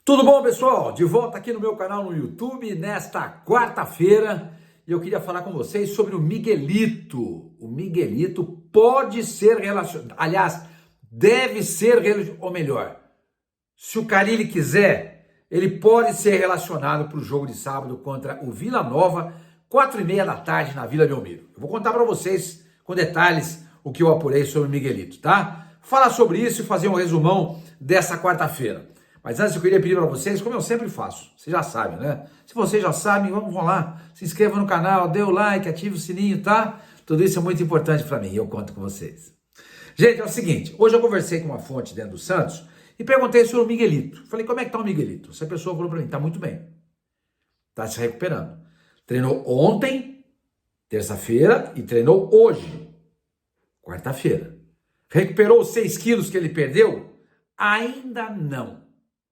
Tudo bom, pessoal? De volta aqui no meu canal no YouTube nesta quarta-feira e eu queria falar com vocês sobre o Miguelito. O Miguelito pode ser relacionado, aliás, deve ser, ou melhor, se o Carille quiser, ele pode ser relacionado para o jogo de sábado contra o Vila Nova, 4h30 da tarde na Vila Belmiro. Eu vou contar para vocês com detalhes o que eu apurei sobre o Miguelito, tá? Falar sobre isso e fazer um resumão dessa quarta-feira. Mas antes eu queria pedir para vocês, como eu sempre faço, vocês já sabem, né? Se vocês já sabem, vão lá, se inscreva no canal, dê o like, ative o sininho, tá? Tudo isso é muito importante para mim e eu conto com vocês. Gente, é o seguinte, hoje eu conversei com uma fonte dentro do Santos e perguntei sobre o Miguelito. Falei, como é que tá o Miguelito? Essa pessoa falou para mim, tá muito bem, tá se recuperando. Treinou ontem, terça-feira, e treinou hoje, quarta-feira. Recuperou os 6 quilos que ele perdeu? Ainda não.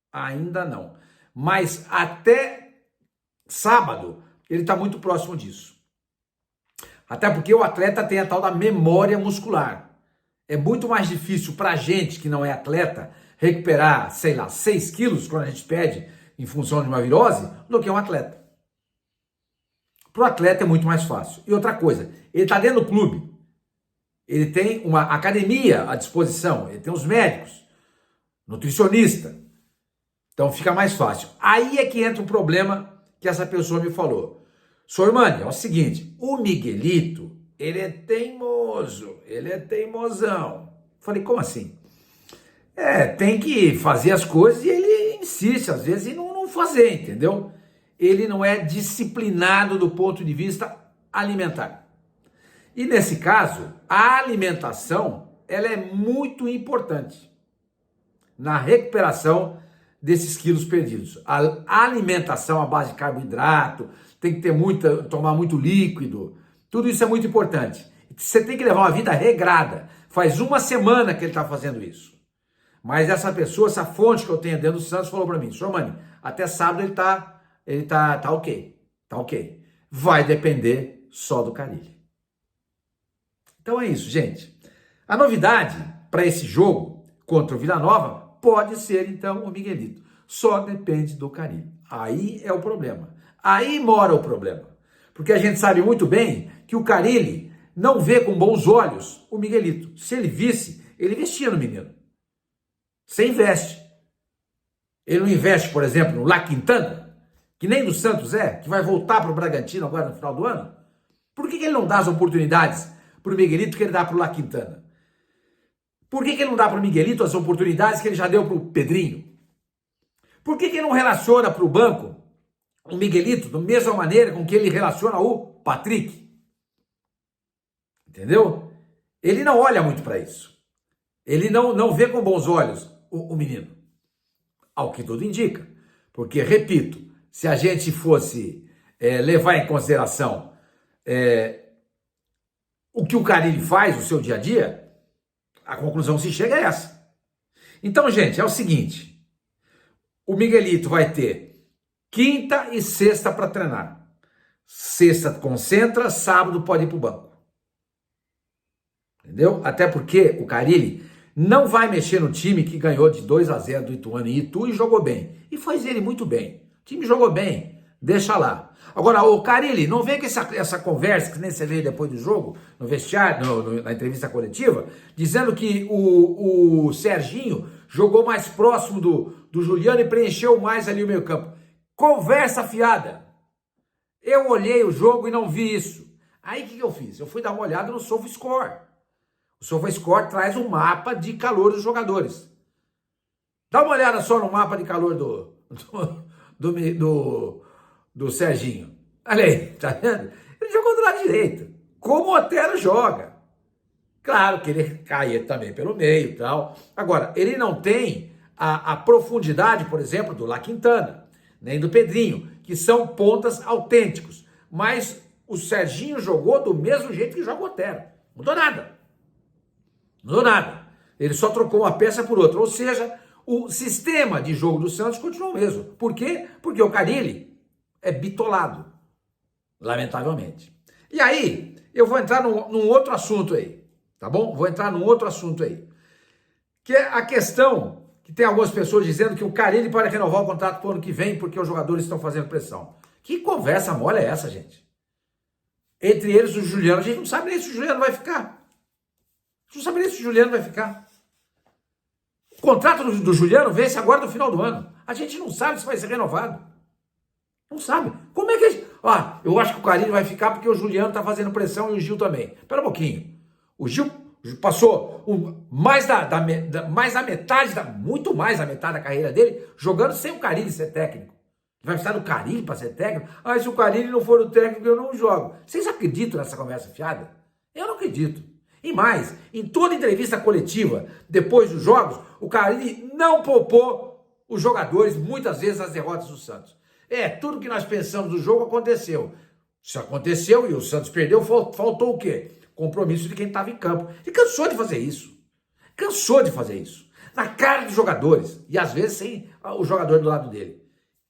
Ainda não. Mas até sábado ele está muito próximo disso. Até porque o atleta tem a tal da memória muscular. É muito mais difícil para a gente que não é atleta recuperar, sei lá, 6 quilos quando a gente perde em função de uma virose do que um atleta. Para o atleta é muito mais fácil. E outra coisa, ele está dentro do clube. Ele tem uma academia à disposição, ele tem os médicos, nutricionista. Então fica mais fácil. Aí é que entra o problema que essa pessoa me falou. Sr. Irmani, é o seguinte, o Miguelito, ele é teimoso, ele é teimosão. Falei, como assim? Tem que fazer as coisas e ele insiste, às vezes, em não fazer, entendeu? Ele não é disciplinado do ponto de vista alimentar. E nesse caso, a alimentação, ela é muito importante na recuperação desses quilos perdidos. A alimentação à base de carboidrato, tem que ter tomar muito líquido, tudo isso é muito importante. Você tem que levar uma vida regrada. Faz uma semana que ele está fazendo isso. Mas essa pessoa, essa fonte que eu tenho dentro do Santos falou para mim, Sr. Mani, até sábado ele tá ok, tá ok. Vai depender só do Carille. Então é isso, gente. A novidade para esse jogo contra o Vila Nova pode ser, então, o Miguelito. Só depende do Carille. Aí é o problema. Aí mora o problema. Porque a gente sabe muito bem que o Carille não vê com bons olhos o Miguelito. Se ele visse, ele investia no menino. Você investe. Ele não investe, por exemplo, no La Quintana, que nem do Santos que vai voltar para o Bragantino agora no final do ano. Por que ele não dá as oportunidades para o Miguelito que ele dá para o La Quintana? Por que ele não dá para o Miguelito as oportunidades que ele já deu para o Pedrinho? Por que ele não relaciona para o banco o Miguelito da mesma maneira com que ele relaciona o Patrick? Entendeu? Ele não olha muito para isso. Ele não vê com bons olhos o menino. Ao que tudo indica. Porque, repito, se a gente fosse levar em consideração o que o Carille faz no seu dia a dia, a conclusão que se chega é essa. Então, gente, é o seguinte. O Miguelito vai ter quinta e sexta para treinar. Sexta concentra, sábado pode ir para o banco. Entendeu? Até porque o Carille não vai mexer no time que ganhou de 2-0 do Ituano em Itu e jogou bem. E faz ele muito bem. O time jogou bem. Deixa lá. Agora, o Carille, não vem com essa conversa que nem você veio depois do jogo, no vestiário, na entrevista coletiva, dizendo que o Serginho jogou mais próximo do Juliano e preencheu mais ali o meio campo. Conversa fiada. Eu olhei o jogo e não vi isso. Aí o que eu fiz? Eu fui dar uma olhada no SofaScore. O SofaScore traz um mapa de calor dos jogadores. Dá uma olhada só no mapa de calor do Serginho. Olha aí, tá vendo? Ele jogou do lado direito, como o Otero joga. Claro que ele caía também pelo meio e tal. Agora, ele não tem a profundidade, por exemplo, do La Quintana, nem do Pedrinho, que são pontas autênticos. Mas o Serginho jogou do mesmo jeito que joga o Otero. Não mudou nada. Não mudou nada. Ele só trocou uma peça por outra. Ou seja, o sistema de jogo do Santos continuou o mesmo. Por quê? Porque o Carille é bitolado, lamentavelmente. E aí, eu vou entrar num outro assunto aí, tá bom? Vou entrar num outro assunto aí, que é a questão que tem algumas pessoas dizendo que o Carille pode renovar o contrato para o ano que vem porque os jogadores estão fazendo pressão. Que conversa mole é essa, gente? Entre eles o Juliano, a gente não sabe nem se o Juliano vai ficar. A gente não sabe nem se o Juliano vai ficar. O contrato do Juliano vence agora no final do ano. A gente não sabe se vai ser renovado. Não sabe. Como é que a gente... eu acho que o Carille vai ficar porque o Juliano está fazendo pressão e o Gil também. Espera um pouquinho. O Gil passou mais da metade, muito mais da metade da carreira dele, jogando sem o Carille ser técnico. Vai precisar do Carille para ser técnico? Se o Carille não for o técnico, eu não jogo. Vocês acreditam nessa conversa fiada? Eu não acredito. E mais, em toda entrevista coletiva, depois dos jogos, o Carille não poupou os jogadores, muitas vezes, as derrotas do Santos. Tudo que nós pensamos do jogo aconteceu. Isso aconteceu e o Santos perdeu, faltou o quê? Compromisso de quem estava em campo. Ele cansou de fazer isso. Cansou de fazer isso. Na cara dos jogadores. E às vezes sem o jogador do lado dele.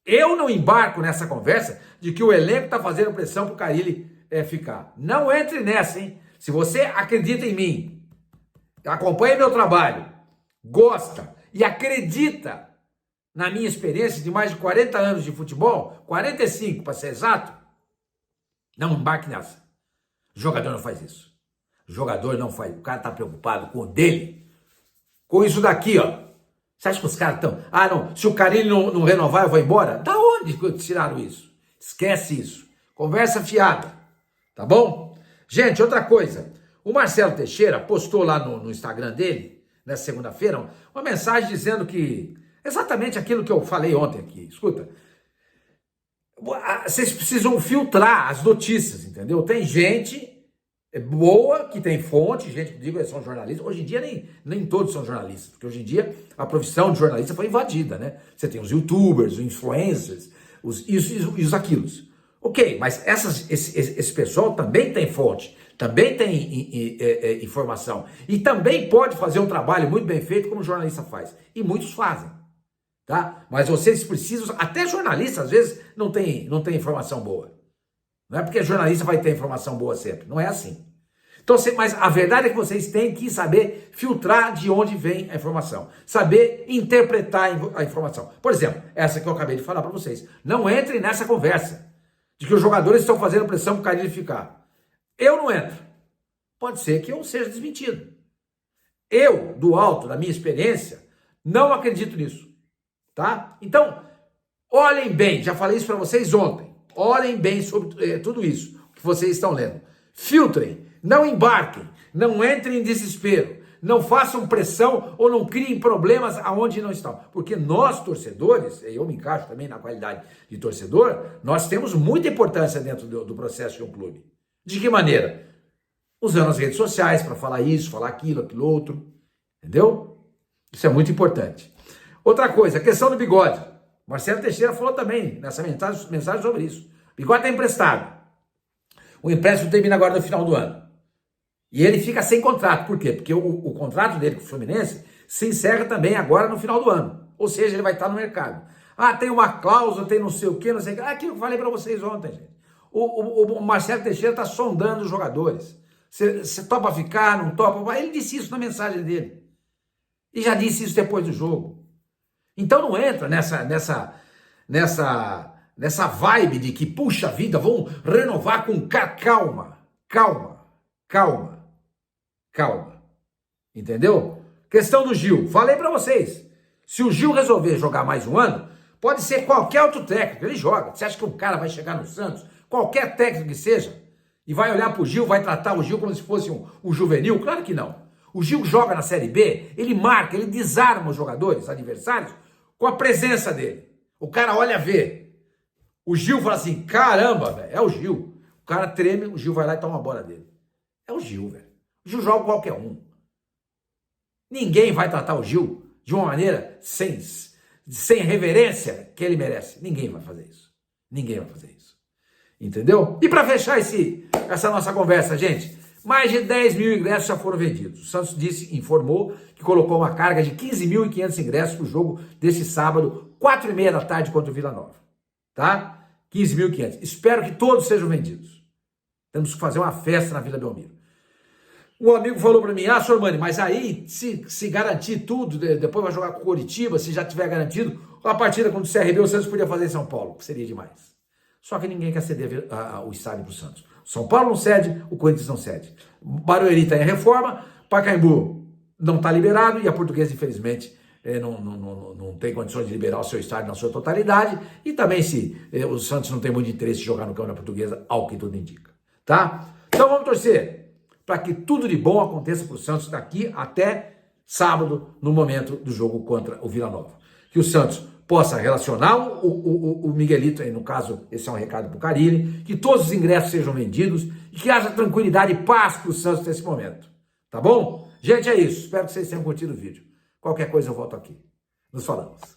Eu não embarco nessa conversa de que o elenco está fazendo pressão para o Carille ficar. Não entre nessa, hein? Se você acredita em mim, acompanha meu trabalho, gosta e acredita na minha experiência de mais de 40 anos de futebol, 45 para ser exato, não embarque nessa. O jogador não faz isso. O jogador não faz. O cara está preocupado com o dele. Com isso daqui, ó. Você acha que os caras estão... não, se o Carille não renovar, eu vou embora? Da onde tiraram isso? Esquece isso. Conversa fiada. Tá bom? Gente, outra coisa. O Marcelo Teixeira postou lá no Instagram dele, nessa segunda-feira, uma mensagem dizendo que... Exatamente aquilo que eu falei ontem aqui. Escuta. Vocês precisam filtrar as notícias, entendeu? Tem gente boa, que tem fonte, gente que digo, são jornalistas. Hoje em dia nem todos são jornalistas, porque hoje em dia a profissão de jornalista foi invadida, né? Você tem os youtubers, os influencers, os aquilos. Ok, mas esse pessoal também tem fonte, também tem informação e também pode fazer um trabalho muito bem feito como o jornalista faz. E muitos fazem, tá? Mas vocês precisam, até jornalista às vezes não tem informação boa. Não é porque jornalista vai ter informação boa sempre, não é assim. Então, mas a verdade é que vocês têm que saber filtrar de onde vem a informação, saber interpretar a informação. Por exemplo, essa que eu acabei de falar para vocês. Não entre nessa conversa de que os jogadores estão fazendo pressão para o Carille ficar. Eu não entro. Pode ser que eu seja desmentido. Eu, do alto da minha experiência, não acredito nisso, tá? Então, olhem bem, já falei isso para vocês ontem. Olhem bem sobre tudo isso que vocês estão lendo. Filtrem, não embarquem, não entrem em desespero, não façam pressão ou não criem problemas aonde não estão. Porque nós, torcedores, eu me encaixo também na qualidade de torcedor, nós temos muita importância dentro do processo de um clube. De que maneira? Usando as redes sociais para falar isso, falar aquilo outro. Entendeu? Isso é muito importante. Outra coisa, a questão do Bigode. Marcelo Teixeira falou também nessa mensagem sobre isso. O Bigode está emprestado. O empréstimo termina agora no final do ano. E ele fica sem contrato. Por quê? Porque o contrato dele com o Fluminense se encerra também agora no final do ano. Ou seja, ele vai estar no mercado. Tem uma cláusula, tem não sei o quê, não sei o quê. Aquilo que eu falei para vocês ontem, gente. O Marcelo Teixeira está sondando os jogadores. Você topa ficar, não topa? Ele disse isso na mensagem dele. E já disse isso depois do jogo. Então não entra nessa vibe de que, puxa vida, vão renovar com calma. Entendeu? Questão do Gil. Falei pra vocês. Se o Gil resolver jogar mais um ano, pode ser qualquer outro técnico. Ele joga. Você acha que um cara vai chegar no Santos, qualquer técnico que seja, e vai olhar pro Gil, vai tratar o Gil como se fosse um juvenil? Claro que não. O Gil joga na Série B, ele marca, ele desarma os jogadores adversários com a presença dele. O cara olha, vê. O Gil fala assim, caramba, velho, é o Gil. O cara treme, o Gil vai lá e toma a bola dele. É o Gil, velho. O Gil joga qualquer um. Ninguém vai tratar o Gil de uma maneira sem reverência que ele merece. Ninguém vai fazer isso. Ninguém vai fazer isso. Entendeu? E para fechar essa nossa conversa, gente, mais de 10 mil ingressos já foram vendidos. O Santos informou que colocou uma carga de 15.500 ingressos para o jogo desse sábado, 4h30 da tarde contra o Vila Nova. Tá? 15.500. Espero que todos sejam vendidos. Temos que fazer uma festa na Vila Belmiro. Um amigo falou para mim, Sormani, mas aí se garantir tudo, depois vai jogar com o Coritiba, se já tiver garantido, a partida contra o CRB o Santos podia fazer em São Paulo, que seria demais. Só que ninguém quer ceder o estádio para o Santos. São Paulo não cede, o Corinthians não cede. Barueri está em reforma, Pacaembu não está liberado e a Portuguesa, infelizmente, não tem condições de liberar o seu estádio na sua totalidade. E também se o Santos não tem muito interesse em jogar no campo da Portuguesa, ao que tudo indica. Tá? Então vamos torcer para que tudo de bom aconteça para o Santos daqui até sábado, no momento do jogo contra o Vila Nova. Que o Santos possa relacionar o Miguelito, aí no caso, esse é um recado para o Carille, que todos os ingressos sejam vendidos e que haja tranquilidade e paz para o Santos nesse momento. Tá bom? Gente, é isso. Espero que vocês tenham curtido o vídeo. Qualquer coisa eu volto aqui. Nos falamos.